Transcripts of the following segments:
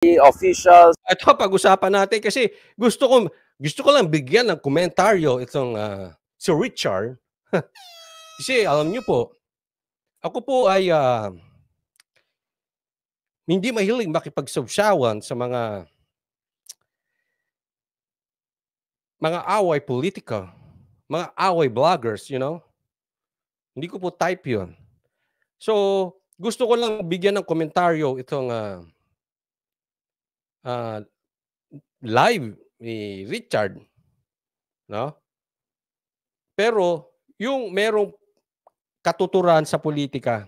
officials. Ito pag-usapan natin kasi gusto ko lang bigyan ng komentaryo itong si Richard. Kasi alam niyo po, ako po ay hindi mahilig makipagsawsawan sa mga away politika, mga away vloggers, you know? Hindi ko po type 'yun. So, gusto ko lang bigyan ng komentaryo itong live ni Richard, no? Pero yung merong katuturan sa politika,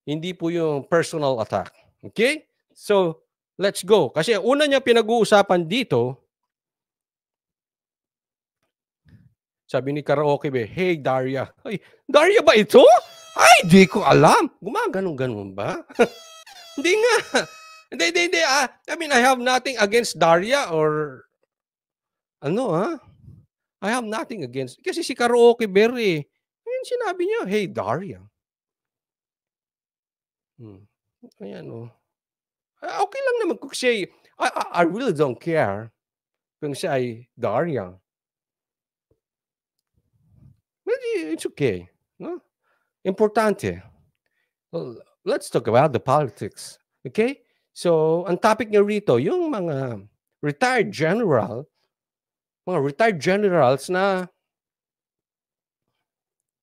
hindi po yung personal attack. Okay? So, let's go. Kasi una niya pinag-uusapan dito, sabi ni Karaoke Be, "Hey Daria." Ay, Daria ba ito? Ay, di ko alam. Gumaganon-ganon ba? Hindi nga. Hindi. I mean, I have nothing against Daria or ano I have nothing against. Kasi si Karaoke Bear ayun sinabi niya, "Hey Daria." Ayan okay lang naman kung siya I really don't care kung siya ay Daria. But it's okay, no? Importante. Well, let's talk about the politics. Okay? So, ang topic niya rito, yung mga retired generals na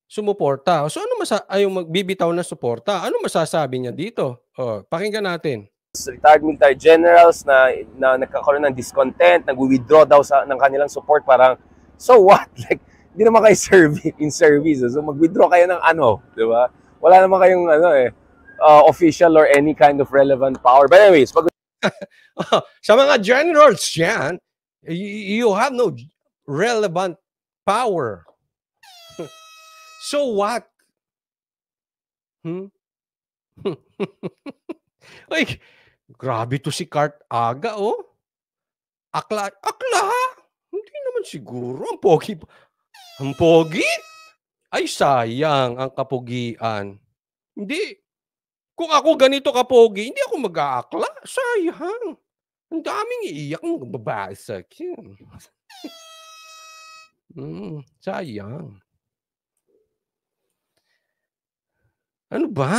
sumuporta. So, yung magbibitaw na suporta. Ano masasabi niya dito? Pakinggan natin. Retired military generals na nagkakaroon ng discontent, nag-withdraw daw ng kanilang support, parang, so what? Like, hindi naman kayo in service. So, mag-withdraw kayo ng di ba? Wala naman kayong, official or any kind of relevant power. But anyways, sa mga generals yan, you have no relevant power. So what? Ay, grabe to si Kurt Aga, Akla? Hindi naman siguro. Ang pogi? Ay, sayang ang kapugian. Hindi. Kung ako ganito kapogi, hindi ako mag-aakla. Sayang. Ang daming iiyak ng babae sa akin. Sayang. Ano ba?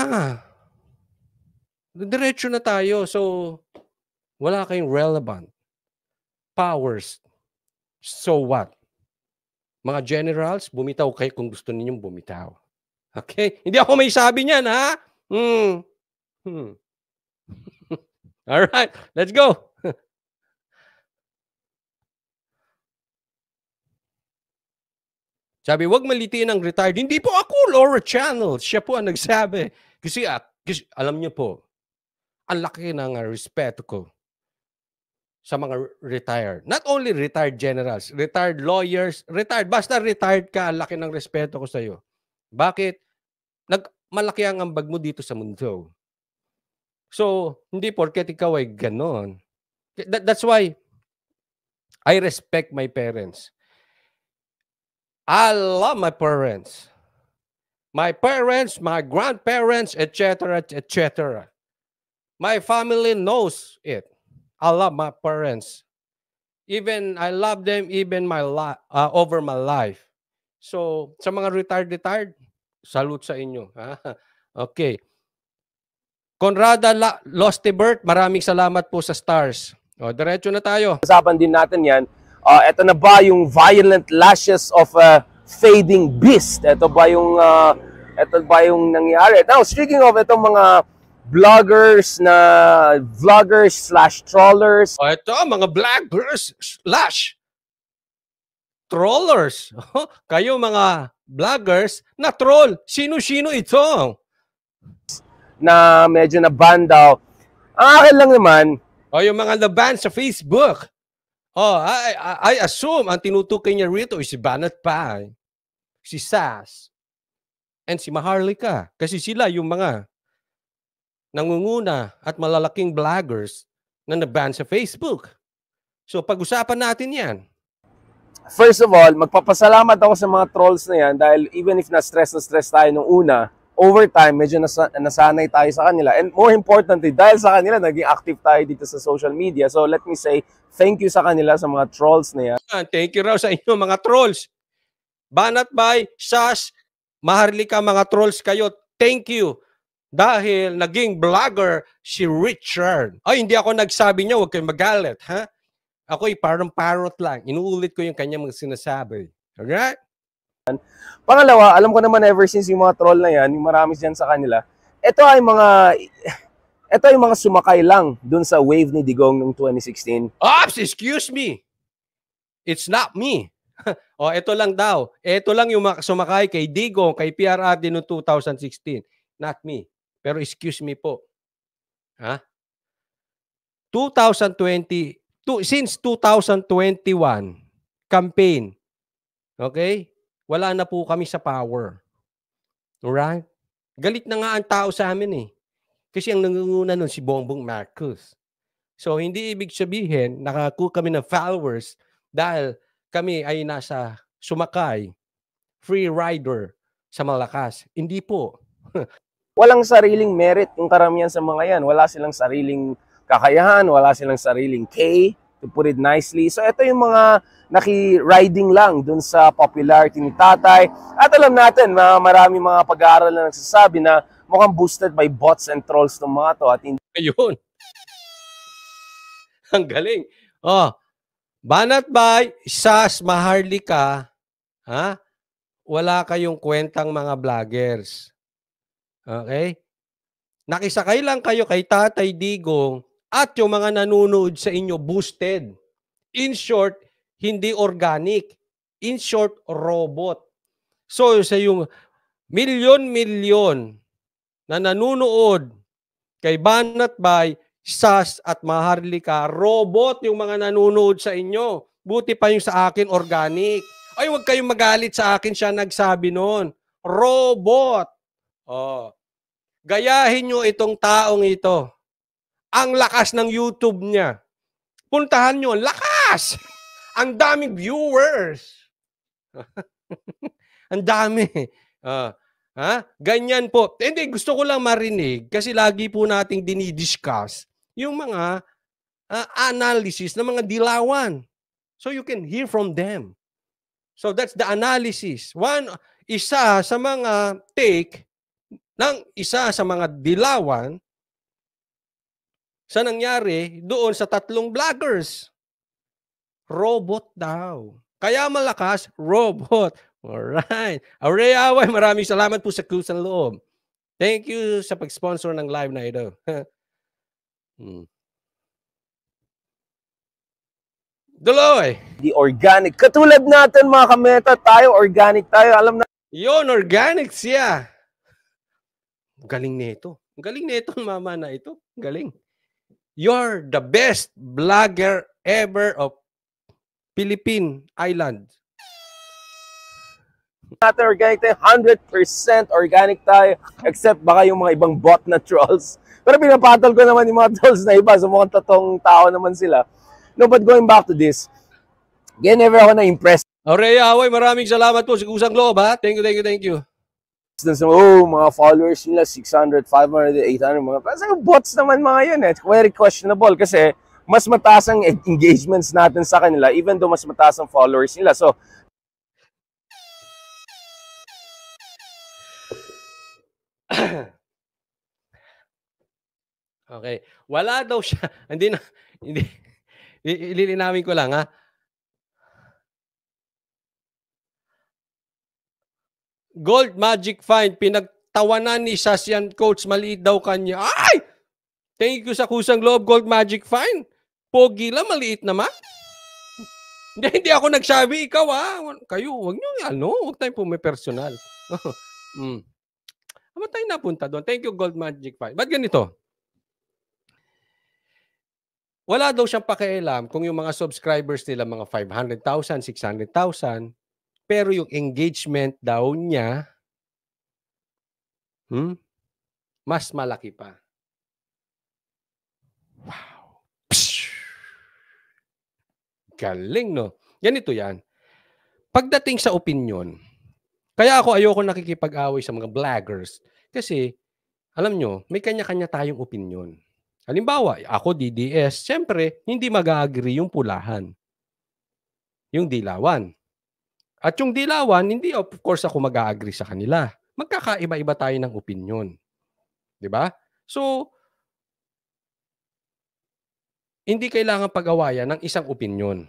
Diretso na tayo. So, wala kayong relevant powers. So what? Mga generals, bumitaw kayo kung gusto ninyong bumitaw. Okay? Hindi ako may sabi niyan, ha? All right, let's go. Sabi, wag malitiin ang retired. Hindi po ako, Laura Channel. Siya po ang nagsabi. Kasi alam niyo po, ang laki ng respeto ko sa mga retired. Not only retired generals, retired lawyers, basta retired ka, ang laki ng respeto ko sa iyo. Bakit? Malaki ang ambag mo dito sa mundo. So, hindi porket ikaw ay ganon. That's why I respect my parents. I love my parents. My parents, my grandparents, etc., etc. My family knows it. I love my parents. Even I love them even over my life. So, sa mga retired, salute sa inyo. Okay. Conrada Lostebert, maraming salamat po sa stars. Diretso na tayo. Usapan din natin yan. Ito na ba yung violent lashes of a fading beast? Ito ba yung nangyari? Now, speaking of itong mga vloggers/trollers. Ito, mga vloggers/trollers. Kayo mga vloggers na troll. Sino-sino ito? Na medyo na-ban daw. Ang akin lang naman. Yung mga na-ban sa Facebook. I assume ang tinutukoy niya rito is si Banat Pie, si Sass, and si Maharlika. Kasi sila yung mga nangunguna at malalaking vloggers na na-ban sa Facebook. So pag-usapan natin yan. First of all, magpapasalamat ako sa mga trolls na yan dahil even if na-stress tayo nung una, over time, medyo nasanay tayo sa kanila. And more importantly, dahil sa kanila, naging active tayo dito sa social media. So let me say, thank you sa kanila, sa mga trolls na yan. Thank you raw sa inyo mga trolls. Banat Bay, Sas, Maharlika, mga trolls kayo. Thank you. Dahil naging vlogger si Richard. Ay, hindi ako nagsabi niya, huwag kayong magalit, ha? Ako'y parang parrot lang. Inuulit ko yung kanyang mga sinasabi. Alright? Pangalawa, alam ko naman ever since yung mga troll na yan, yung marami dyan sa kanila, ito ay mga sumakay lang dun sa wave ni Digong noong 2016. Ops, excuse me. It's not me. O, ito lang daw. Ito lang yung sumakay kay Digong, kay PRRD noong 2016. Not me. Pero excuse me po. Ha? 2020, since 2021 campaign, okay? Wala na po kami sa power. Alright? Galit na nga ang tao sa amin eh. Kasi ang nangunguna nun si Bongbong Marcos. So, hindi ibig sabihin, nakakuha kami ng followers dahil kami ay nasa sumakay, free rider sa malakas. Hindi po. Walang sariling merit yung karamihan sa mga yan. Wala silang sariling kakayahan, wala silang sariling K, to put it nicely. So ito yung mga naki-riding lang dun sa popularity ni Tatay. At alam natin, marami mga pag-aaral na nagsasabi na mukhang boosted by bots and trolls ng mga to. At hindi... Ayun. Ang galing. Oh, Banat Bay, Sas, Maharlika, ha? Wala kayong kwentang mga vloggers. Okay? Nakisakay lang kayo kay Tatay Digong at yung mga nanonood sa inyo boosted. In short, hindi organic. In short, robot. So, sa yung milyon-milyon na nanonood kay Banat Bay, Sas at Maharlika, robot yung mga nanonood sa inyo. Buti pa yung sa akin, organic. Ay, huwag kayong magalit sa akin, siya nagsabi noon. Robot. Oh. Gayahin nyo itong taong ito. Ang lakas ng YouTube niya. Puntahan nyo, lakas! Ang daming viewers. Ang dami. Ganyan po. Hindi, gusto ko lang marinig kasi lagi po nating dinidiscuss yung mga analysis ng mga dilawan. So you can hear from them. So that's the analysis. Isa sa mga take ng isa sa mga dilawan sa nangyari doon sa 3 vloggers. Robot daw. Kaya malakas, robot. Alright. Aurea Away, maraming salamat po sa kusang loob. Thank you sa pag-sponsor ng live na ito. Duloy. Di organic. Katulad natin mga kameta, tayo organic tayo. Alam na. Yon, organic siya. Galing nito. Galing nito, mama na ito. Galing. You're the best vlogger ever of Philippine Island. Natin organic tayo, 100% organic tayo, except baka yung mga ibang bot na trolls. Pero pinapatol ko naman yung mga trolls na iba, so mukhang totoong tao naman sila. No, but going back to this, again, never ako na-impress. Aurea Away, maraming salamat po sa kusang loob, ha? Thank you. Mga followers nila, 600, 500, 800, mga bots naman mga yun eh. Very questionable kasi mas mataas ang engagements natin sa kanila even though mas mataas ang followers nila. So, okay. Wala daw siya. Hindi. Ililinawin ko lang, ha? Gold Magic Find, pinagtawanan ni Sasyan Coach, maliit daw kanya. Ay! Thank you sa kusang loob, Gold Magic Find. Pogi lang, maliit naman. Hindi ako nagsabi, ikaw kayo, huwag tayong pumipersonal. Ba't tayo napunta doon? Thank you, Gold Magic Find. Ba't ganito? Wala daw siyang pakialam kung yung mga subscribers nila, mga 500,000, 600,000, pero yung engagement daw niya, mas malaki pa. Wow. Psh! Galing, no? Ganito yan. Pagdating sa opinion, kaya ako ayoko nakikipag-away sa mga vloggers Kasi, alam nyo, may kanya-kanya tayong opinyon. Halimbawa, ako DDS, siyempre, hindi mag-agree yung pulahan. Yung dilawan. At yung dilawan, hindi of course ako mag-agree sa kanila. Magkakaiba-iba tayo ng opinyon. 'Di ba? So, hindi kailangan pag-awayan ng isang opinyon.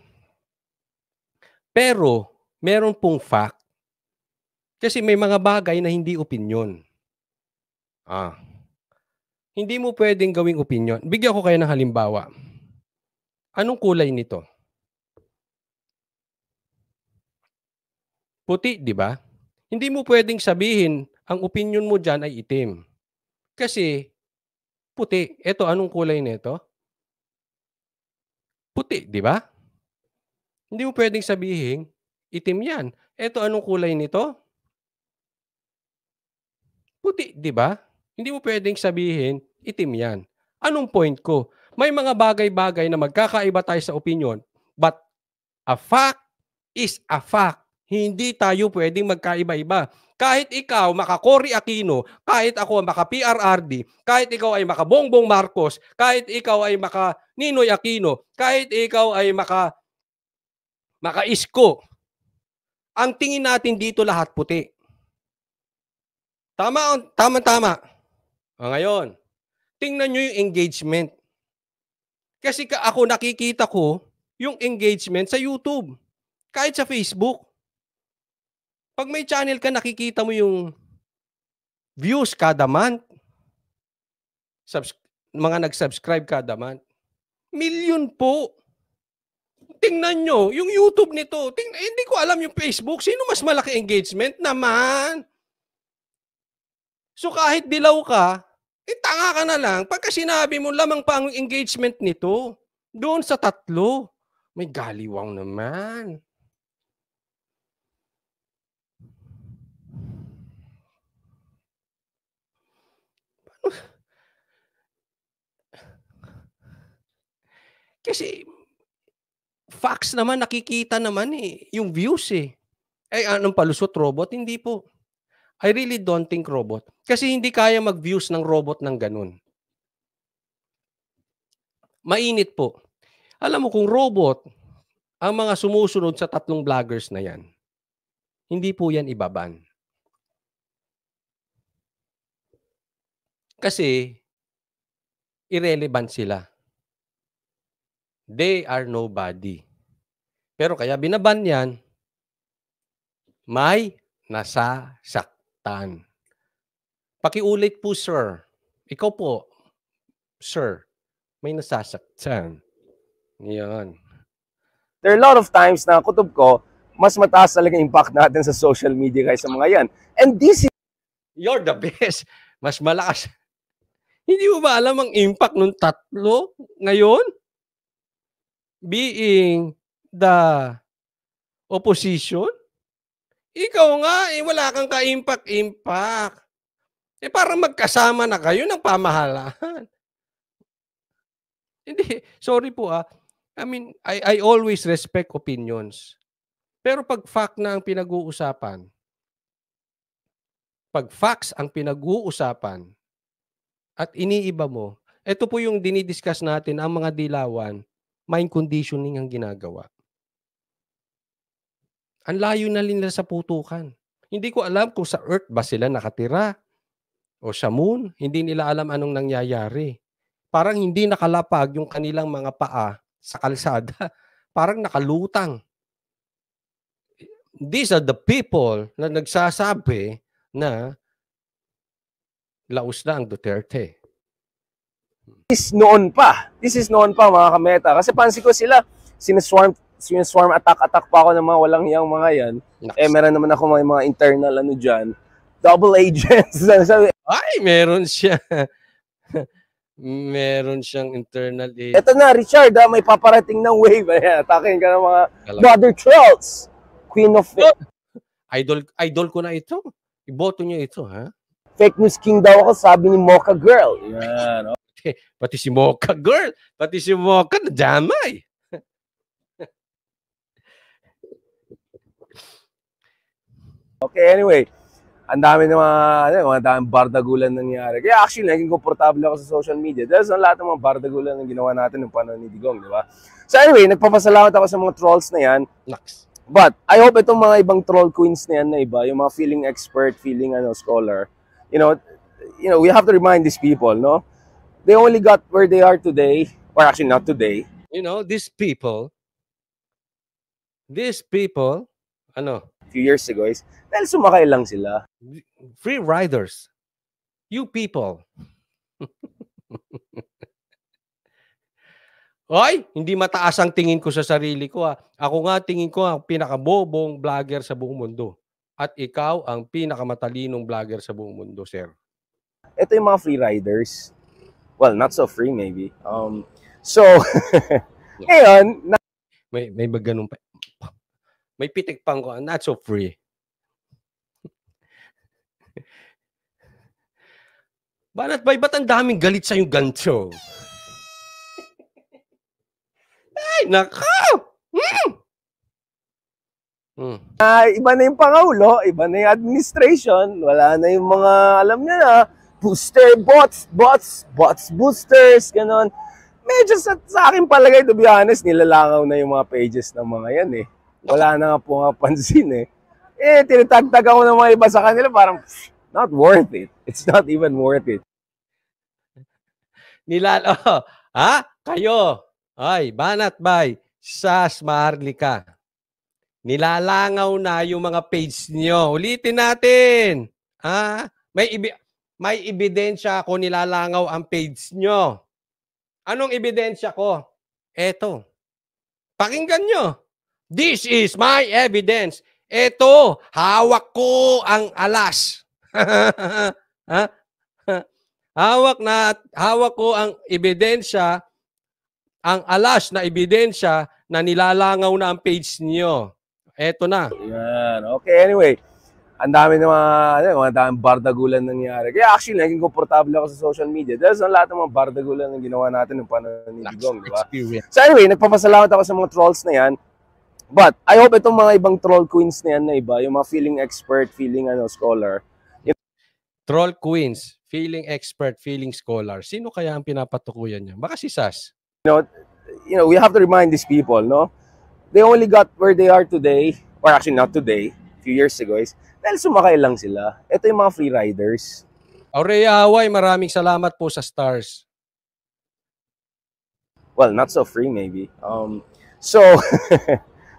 Pero, meron pong fact. Kasi may mga bagay na hindi opinyon. Hindi mo pwedeng gawing opinyon. Bigyan ko kayo ng halimbawa. Anong kulay nito? Puti, di ba? Hindi mo pwedeng sabihin ang opinyon mo dyan ay itim. Kasi, puti. Ito, anong kulay nito? Puti, di ba? Hindi mo pwedeng sabihin, itim yan. Ito, anong kulay nito? Puti, di ba? Hindi mo pwedeng sabihin, itim yan. Anong point ko? May mga bagay-bagay na magkakaiba tayo sa opinion, but a fact is a fact. Hindi tayo pwedeng magkaiba-iba. Kahit ikaw, maka-Cory Aquino, kahit ako, maka-PRRD, kahit ikaw ay maka-Bongbong Marcos, kahit ikaw ay maka-Ninoy Aquino, kahit ikaw ay maka-Isko, ang tingin natin dito lahat puti. Tama. Ngayon, tingnan nyo yung engagement. Kasi ako nakikita ko yung engagement sa YouTube. Kahit sa Facebook. Pag may channel ka, nakikita mo yung views kada month. Mga nag-subscribe kada month. Million po. Tingnan nyo, yung YouTube nito. Hindi ko alam yung Facebook. Sino mas malaki engagement naman? So kahit dilaw ka, tanga ka na lang. Pagka sinabi mo, lamang pa ang engagement nito. Doon sa 3. May galiwang naman. Kasi, facts naman, nakikita naman yung views anong palusot, robot? Hindi po. I really don't think robot. Kasi hindi kaya mag-views ng robot ng ganun. Mainit po. Alam mo kung robot, ang mga sumusunod sa 3 vloggers na yan, hindi po yan ibaban. Kasi, irrelevant sila. They are nobody. Pero kaya binaban yan, may nasasaktan. Pakiulit po, sir. Ikaw po, sir, may nasasaktan. Yan. There are a lot of times na kutob ko, mas mataas talaga impact natin sa social media kaysa mga yan. And this is... You're the best. Mas malakas. Hindi mo ba alam ang impact ng 3 ngayon? Being the opposition? Ikaw nga, wala kang ka-impact. Parang magkasama na kayo ng pamahalaan. Hindi, sorry po I mean, I always respect opinions. Pero pag fact na ang pinag-uusapan, pag facts ang pinag-uusapan, at iniiba mo, ito po yung dinidiscuss natin, ang mga dilawan, mind conditioning ang ginagawa. Ang layo na nila sa putukan. Hindi ko alam kung sa Earth ba sila nakatira o sa Moon. Hindi nila alam anong nangyayari. Parang hindi nakalapag yung kanilang mga paa sa kalsada. Parang nakalutang. These are the people na nagsasabi na laos na ang Duterte. This is noon pa mga kameta. Kasi pansin ko sila, sinaswarm attack pa ako ng mga walang hiyang mga yan. Meron naman ako mga internal dyan. Double agents. Ay, meron siya. Meron siyang internal agent. Ito na, Richard, may paparating ng wave. Ayan, atakin ka ng mga brother trolls. Queen of... Idol ko na ito. Iboto niyo ito, ha? Fake news king daw ako, sabi ni Mocha Girl. Yan, Pati si Mocha Girl. Pati si Mocha na damay. Okay, anyway. ang dami ng mga daming bardagulan nangyari. Kaya actually, naging komportable ako sa social media dahil sa lahat ng mga bardagulan na ginawa natin ng panahon ni Digong, di ba? So anyway, nagpapasalamat ako sa mga trolls na yan. Lux. But I hope itong mga ibang troll queens na yan na iba, yung mga feeling expert, feeling scholar, you know, we have to remind these people, no? They only got where they are today, or actually not today. You know, these people, ano? A few years ago is, dahil sumakay lang sila. Free riders. You people. Oy, hindi mataas ang tingin ko sa sarili ko. Ako nga tingin ko ang pinakabobong vlogger sa buong mundo. At ikaw ang pinakamatalinong vlogger sa buong mundo, sir. Ito yung mga free riders. Well, not so free maybe. So, ngayon, may ganun pa. May pitik pang ko, not so free. Ba't ang daming galit sa yung gancho? Ay, nakaw! Iba na yung Pangulo, iba na yung administration, wala na yung mga, alam niya na, booster, bots, boosters, ganon. Medyo sa akin palagay, to be honest, nilalangaw na yung mga pages ng mga yan eh. Wala na nga po nga pansin eh. Tinitagtag ako ng mga iba sa kanila, parang, not worth it. It's not even worth it. Kayo, ay, Banat Bay, Sas Maharlika. Nilalangaw na yung mga page niyo. Ulitin natin. May ebidensya ako nilalangaw ang page niyo. Anong ebidensya ko? Eto. Pakinggan nyo. This is my evidence. Eto, hawak ko ang alas. Hawak ko ang ebidensya, ang alas na ebidensya na nilalangaw na ang page niyo. Eto na. Yan. Okay, anyway. Ang dami ng mga daming bardagulan nangyari. Kaya actually, naging komportable ako sa social media dahil sa lahat ng mga bardagulan na ginawa natin ng panahon ni Digong, di ba? So anyway, nagpapasalamat ako sa mga trolls na yan. But I hope itong mga ibang troll queens na yan na iba, yung mga feeling expert, feeling scholar. Troll queens, feeling expert, feeling scholar. Sino kaya ang pinapatukuyan niya? Baka si Sas. You know, we have to remind these people, no? They only got where they are today, or actually not today, a few years ago, is dahil sumakay lang sila. Ito yung mga free riders. Aurea Haway, maraming salamat po sa stars. Well, not so free maybe. So,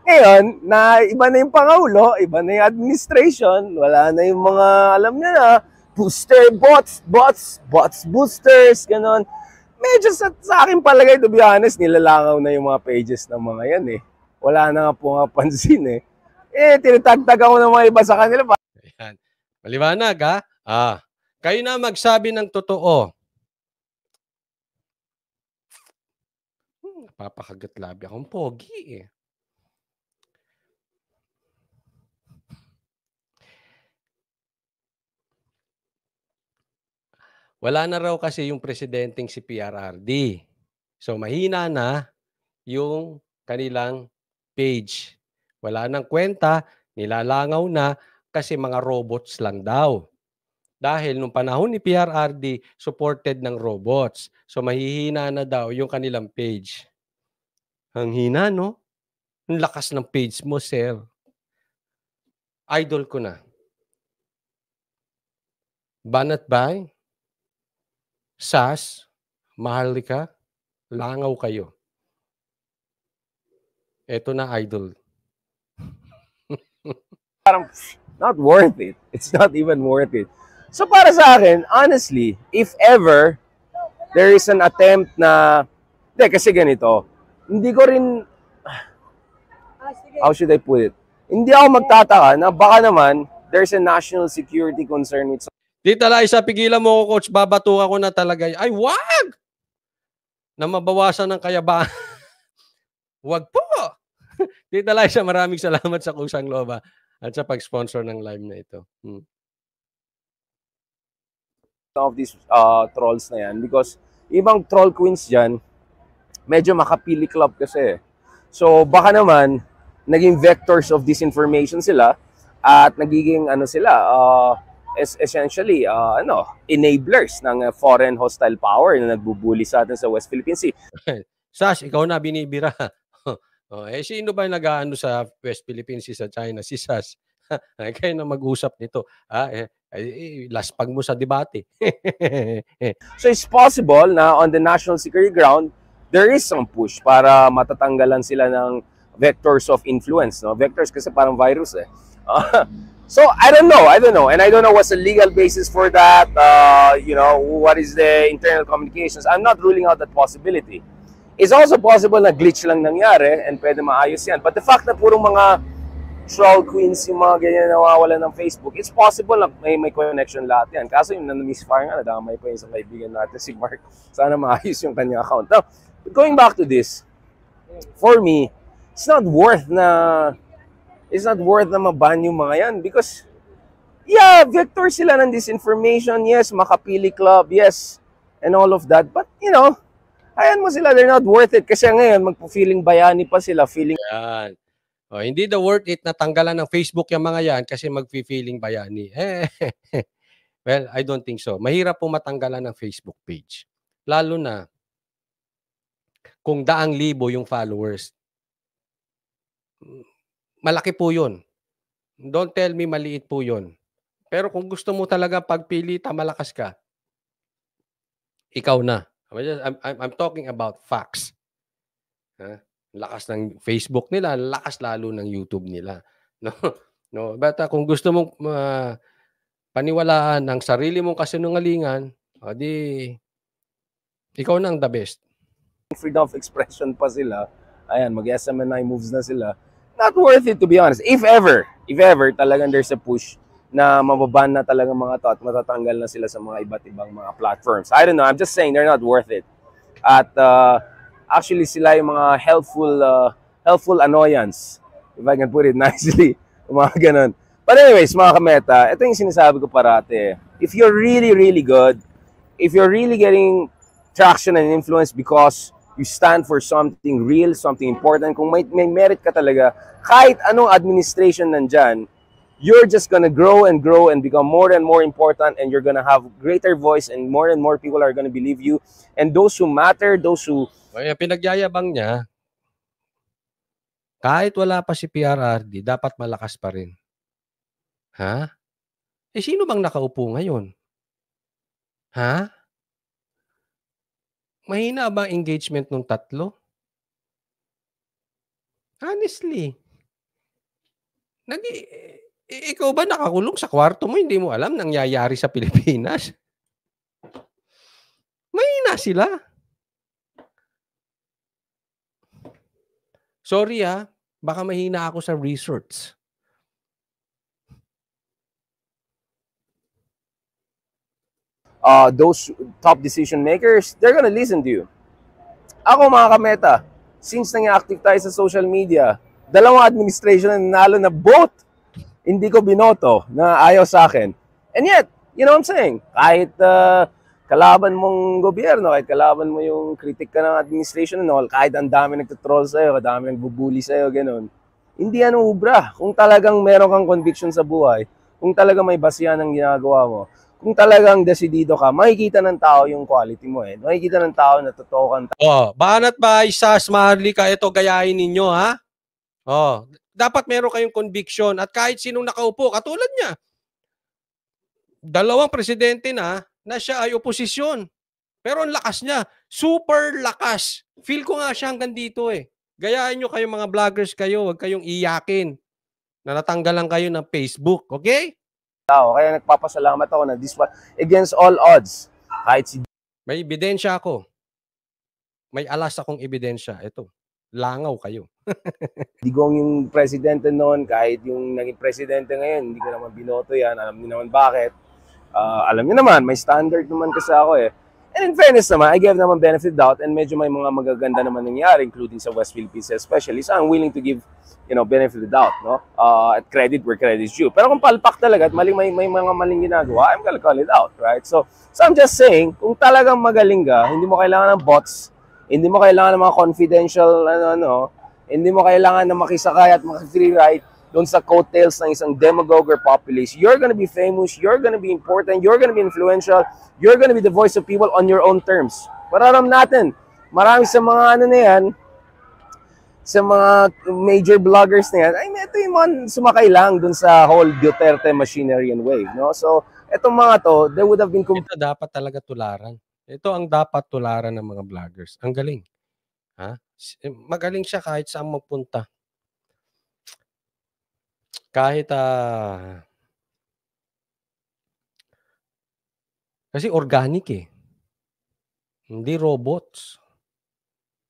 ngayon, iba na yung Pangulo, iba na yung administration, wala na yung mga, alam niya na, booster, bots, boosters, ganon. Medyo sa akin palagay, to be honest, nilalangaw na yung mga pages ng mga yan eh. Wala na nga po nga pansin eh. Tinitagtag ako ng mga iba sa kanila. Ayan. Maliwanag ha? Kayo na magsabi ng totoo. Papakagat labi akong pogi eh. Wala na raw kasi yung presidenteng si PRRD. So mahina na yung kanilang page. Wala nang kwenta, nilalangaw na kasi mga robots lang daw. Dahil nung panahon ni PRRD, supported ng robots. So mahihina na daw yung kanilang page. Ang hina, no? Ang lakas ng page mo, sir. Idol ko na. Banat Bay, Sas, Maharlika, langaw kayo. Eto na, idol. Parang not worth it. It's not even worth it. So para sa akin, honestly, if ever there is an attempt na, kasi ganito, hindi ko rin, how should I put it? Hindi ako magtataka na baka naman there's a national security concern with. Tita Liza, pigilan mo ko, coach. Babatukan ko na talaga. Ay, wag! Na mabawasan ng kayabangan. Wag po! Tita Liza, maraming salamat sa kusang loob at sa pag-sponsor ng live na ito. Of these trolls na yan because ibang troll queens dyan, medyo makapili club kasi. So, baka naman, naging vectors of disinformation sila at nagiging, essentially enablers ng foreign hostile power na nagbubuli sa atin sa West Philippine Sea. Sash, ikaw na binibira. Sino ba nag-aano sa West Philippine Sea sa China? Si Sash. Kayo na mag-usap nito. Laspag mo sa debate. So it's possible na on the national security ground, there is some push para matatanggalan sila ng vectors of influence. No? Vectors kasi parang virus eh. So I don't know, and I don't know what's the legal basis for that. What is the internal communications? I'm not ruling out that possibility. It's also possible na glitch lang nangyari and pwede maayos yan. But the fact na purong mga troll queens yung mga ganyan nawawalan ng Facebook, it's possible na may connection lahat yan. Kaso yung na-misfire nga, nadamay pa yung isang kaibigan natin, si Mark. Sana maayos yung kanyang account. Now, going back to this, for me, it's not worth na maban yung mga yan because, yeah, vector sila ng disinformation, yes, makapili club, yes, and all of that. But, ayan mo sila, they're not worth it. Kasi ngayon, magpo-feeling bayani pa sila, feeling... Yan. Hindi daw worth it na tanggalan ng Facebook yung mga yan kasi mag-feeling bayani. Well, I don't think so. Mahirap po matanggalan ng Facebook page. Lalo na kung 100,000 yung followers. Malaki po yun. Don't tell me maliit po yun. Pero kung gusto mo talaga pagpilita, malakas ka, ikaw na. I'm talking about facts. Lakas ng Facebook nila, lakas lalo ng YouTube nila. No? But kung gusto mong paniwalaan ng sarili mong kasinungalingan, di ikaw na ang the best. Freedom of expression pa sila. Ayan, mag-SMNI moves na sila. Not worth it, to be honest. If ever talagang there's a push na mababan na talaga mga to at matatanggal na sila sa mga iba't ibang mga platforms. I don't know, I'm just saying they're not worth it. At actually sila yung mga helpful annoyance, if I can put it nicely, mga ganun. But anyways, mga kameta, ito yung sinasabi ko parate. If you're really, really good, if you're really getting traction and influence because you stand for something real, something important, kung may merit ka talaga, kahit anong administration nandyan, you're just gonna grow and become more and more important, and you're gonna have greater voice, and more people are gonna believe you. And those who matter, those who... Pinagyayabang niya, kahit wala pa si PRRD, dapat malakas pa rin. Ha? Sino bang nakaupo ngayon? Ha? Mahina ba engagement ng tatlo? Honestly. Ikaw ba nakakulong sa kwarto mo, hindi mo alam nangyayari sa Pilipinas? Mahina sila. Sorry baka mahina ako sa research. Those top decision makers, they're gonna listen to you. Ako mga kameta, since nang-active tayo sa social media, 2 administration na nanalo na both hindi ko binoto na ayaw sa akin. And yet, you know what I'm saying? Kahit kalaban mong gobyerno, kahit kalaban mo yung critic ka ng administration and all, kahit ang dami nagtutroll sa'yo, dami nagbubuli sa'yo, ganun, hindi yan ubra. Kung talagang meron kang conviction sa buhay, kung talagang may basihan ng ginagawa mo, kung talagang desidido ka, makikita ng tao yung quality mo eh. Makikita ng tao na totoo kang tao. Banat ba, Isas, Maharlika, ito gayahin ninyo, ha? Dapat meron kayong conviction at kahit sinong nakaupo, katulad niya, 2 presidente na siya ay oposisyon. Pero ang lakas niya, super lakas. Feel ko nga siya hanggang dito eh. Gayahin nyo kayong mga vloggers kayo, huwag kayong iyakin na natanggalan kayo ng Facebook, okay? Kaya nagpapasalamat ako na this one, against all odds, kahit si... May ebidensya ako. May alas akong ebidensya. Ito, langaw kayo. Digong yung presidente noon, kahit yung naging presidente ngayon, hindi ko naman binoto yan. Alam niyo naman bakit. Alam niyo naman, may standard naman kasi ako eh. And in fairness naman, I gave naman benefit doubt and medyo may mga magaganda naman nangyari, including sa West Philippines especially. So I'm willing to give, benefit of the doubt, no? At credit where credit is due. Pero kung palpak talaga at may mga maling ginagawa, I'm gonna call it out, right? So I'm just saying, kung talagang magaling ka, hindi mo kailangan ng bots, hindi mo kailangan ng mga confidential, hindi mo kailangan na makisakay at maki-free ride. doon sa coattails ng isang demagogue or populist. You're gonna be famous, you're gonna be important, you're gonna be influential, you're gonna be the voice of people on your own terms. Para alam natin, marami sa mga ano na yan, sa mga major bloggers na yan, ay ito yung mga sumakay lang doon sa whole Duterte machinery and wave. No? So, etong mga to, there would have been... Ito dapat talaga tularan. Ito ang dapat tularan ng mga vloggers. Ang galing. Ha? Magaling siya kahit saan magpunta. Kahit kasi organic eh. Hindi robots.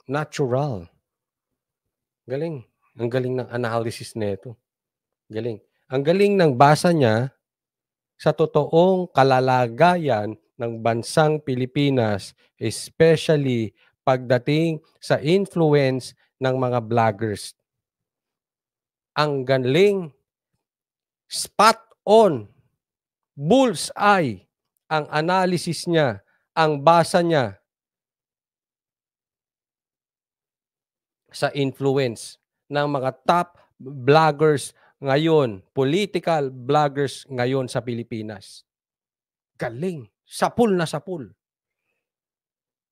Natural. Galing. Ang galing ng analysis nito. Galing. Ang galing ng basa niya sa totoong kalalagayan ng bansang Pilipinas, especially pagdating sa influence ng mga vloggers. Ang galing, spot on, bullseye ang analysis niya, ang basa niya sa influence ng mga top vloggers ngayon, political vloggers ngayon sa Pilipinas. Galing. Sapul na sapul.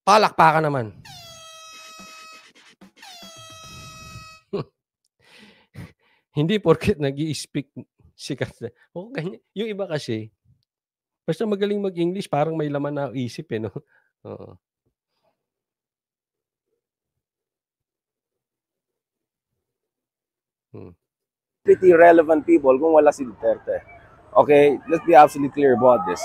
Palakpakan naman. Hindi porket nag-i-speak sikat na. O, ganyan. Yung iba kasi, basta magaling mag-English, parang may laman na isip eh, no? Oo. Pretty relevant people kung wala si Duterte. Okay, let's be absolutely clear about this.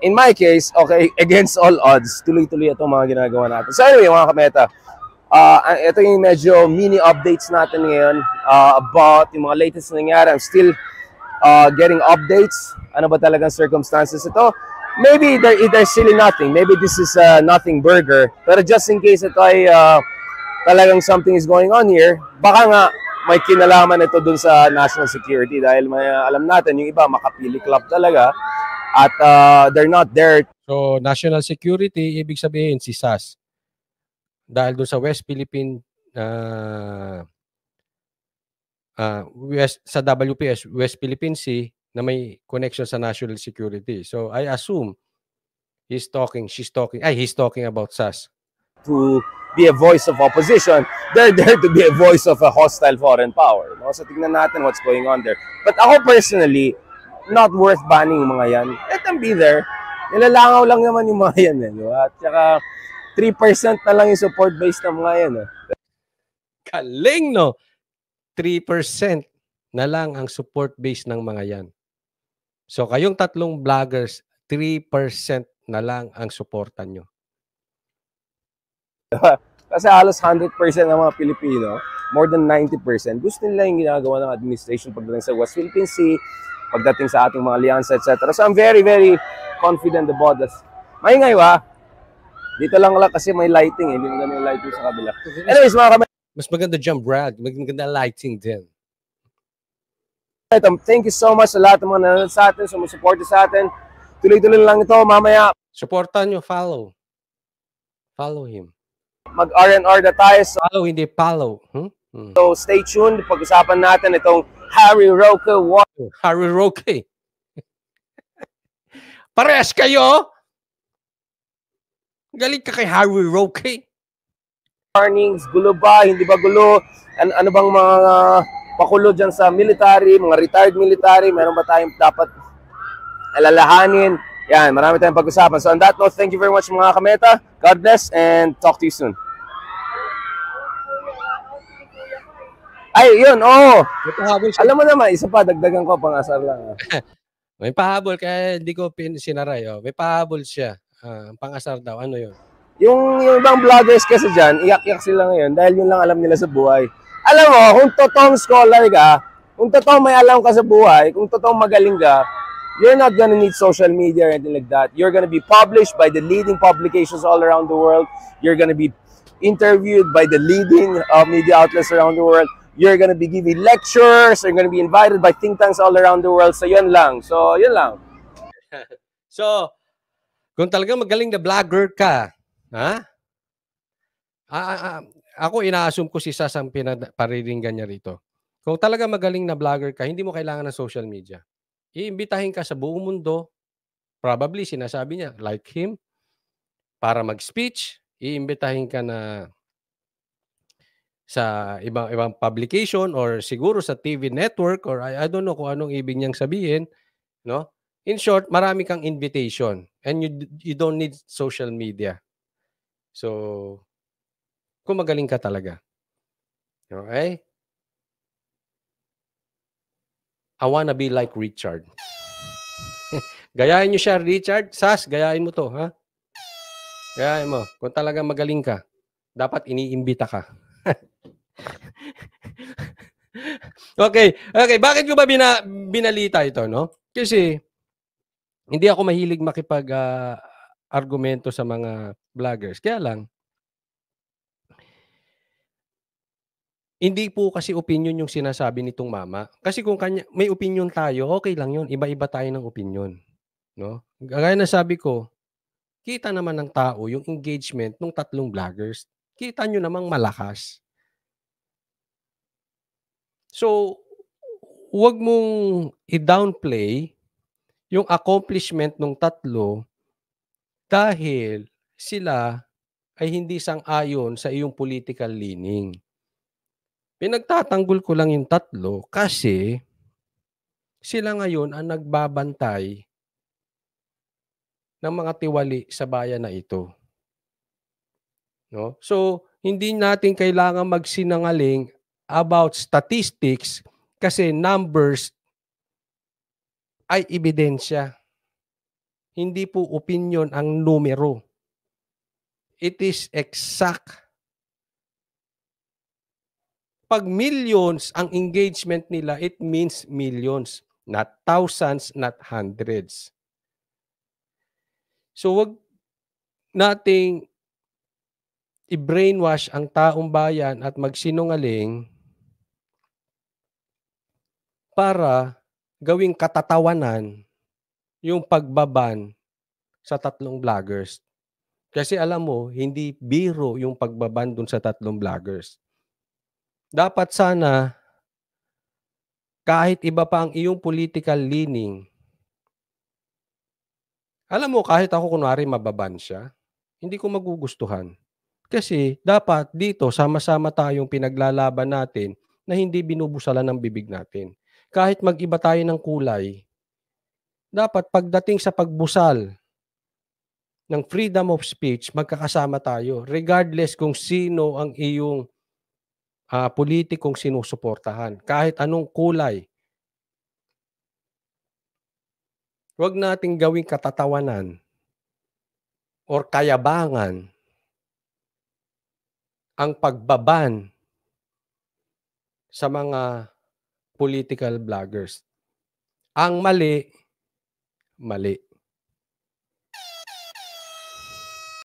In my case, okay, against all odds, tuloy-tuloy itong mga ginagawa natin. So anyway, mga kameta, ito yung medyo mini updates natin ngayon about yung mga latest na nangyari. I'm still getting updates. Ano ba talagang circumstances ito? Maybe there's really nothing. Maybe this is a nothing burger. Pero just in case ito ay talagang something is going on here, baka nga may kinalaman ito dun sa national security dahil may alam natin yung iba makapili club talaga at they're not there. So, national security, ibig sabihin si SAS. Dahil doon sa West Philippine, sa WPS, West Philippine Sea, na may connection sa national security. So, I assume he's talking about SAS. To be a voice of opposition, they're there to be a voice of a hostile foreign power. No? So tingnan natin what's going on there. But ako personally, not worth banning yung mga yan. Let them be there. Nilalangaw lang naman yung mga yan. At saka 3% na lang yung support base ng mga yan. Galing, no? 3% na lang ang support base ng mga yan. So kayong tatlong vloggers, 3% na lang ang supportan nyo. Kasi halos 100% ng mga Pilipino, more than 90%, gusto nila yung ginagawa ng administration pagdating sa West Philippine Sea, pagdating sa ating mga alyansa, etc. So I'm very, very confident about this. Maingay ba? Dito lang kasi may lighting eh. Hindi maganda yung lighting sa kabila. Anyways, mga kamay. Mas maganda dyan, Brad. Maganda lighting din. Thank you so much sa lahat ng mga nanonood sa atin, sumusuporta sa atin. Tuloy-tuloy lang ito mamaya. Supportan nyo, follow. Follow him. Mag-R&R na tayo. So, follow, hindi follow. So stay tuned. Pag-usapan natin itong Harry Roque. Harry Roque. Parehas kayo? Galing ka kay Harry Roque. Warnings, gulo ba? Hindi ba gulo? Ano bang mga pakulo dyan sa military, mga retired military? Meron ba tayong dapat alalahanin? Yan, marami tayong pag-usapan. So on that note, thank you very much mga kameta. God bless and talk to you soon. Ay, yun, oo. Alam mo naman, isa pa, dagdagan ko, pang-asar lang. May pahabol, kaya hindi ko sinaray. May pahabol siya. Pang-asar daw, ano yun? Yung ibang vloggers kasi dyan, iyak-iyak sila ngayon dahil yun lang alam nila sa buhay. Alam mo, kung totoong scholar ka, kung totoong may alam ka sa buhay, kung totoong magaling ka, you're not gonna need social media or anything like that. You're gonna be published by the leading publications all around the world. You're gonna be interviewed by the leading media outlets around the world. You're gonna be giving lectures. You're gonna be invited by think tanks all around the world. So, yun lang. So, kung talagang magaling na vlogger ka, ha? Ako, ina-assume ko si Sas ang pariringgan niya rito. Kung talaga magaling na vlogger ka, hindi mo kailangan ng social media. Iimbitahin ka sa buong mundo, probably sinasabi niya, like him, para mag-speech, iimbitahin ka na sa ibang publication or siguro sa TV network or I don't know kung anong ibig niyang sabihin, no? In short, marami kang invitation and you don't need social media. So, kung magaling ka talaga. Okay? I wanna be like Richard. Gayahin niyo siya, Richard. Sas, gayahin mo to, ha? Gayahin mo. Kung talagang magaling ka, dapat iniimbita ka. Okay. Bakit ko ba binalita ito, no? Kasi, hindi ako mahilig argumento sa mga vloggers. Kaya lang, hindi po kasi opinion yung sinasabi nitong mama. Kasi kung may opinion tayo, okay lang yun. Iba-iba tayo ng opinion, no? Gaya ng sabi ko, kita naman ng tao yung engagement ng 3 vloggers. Kita nyo namang malakas. So, huwag mong i-downplay yung accomplishment ng 3 dahil sila ay hindi sang-ayon sa iyong political leaning. Pinagtatanggol ko lang yung 3 kasi sila ngayon ang nagbabantay ng mga tiwali sa bayan na ito. No? So, hindi natin kailangan magsinungaling about statistics kasi numbers ay ebidensya. Hindi po opinion ang numero. It is exact. Pag millions ang engagement nila, it means millions. Not thousands, not hundreds. So, wag nating i-brainwash ang taong bayan at magsinungaling para gawing katatawanan yung pagbaban sa 3 vloggers. Kasi alam mo, hindi biro yung pagbaban dun sa 3 vloggers. Dapat sana, kahit iba pa ang iyong political leaning, alam mo, kahit ako kunwari mababan siya, hindi ko magugustuhan. Kasi dapat dito, sama-sama tayong pinaglalaban natin na hindi binubusalan ng bibig natin. Kahit mag-iba tayo ng kulay, dapat pagdating sa pagbusal ng freedom of speech, magkakasama tayo. Regardless kung sino ang iyong politikong sinusuportahan. Kahit anong kulay. Huwag nating gawing katatawanan or kayabangan ang pagbaban sa mga political vloggers. Ang mali, mali.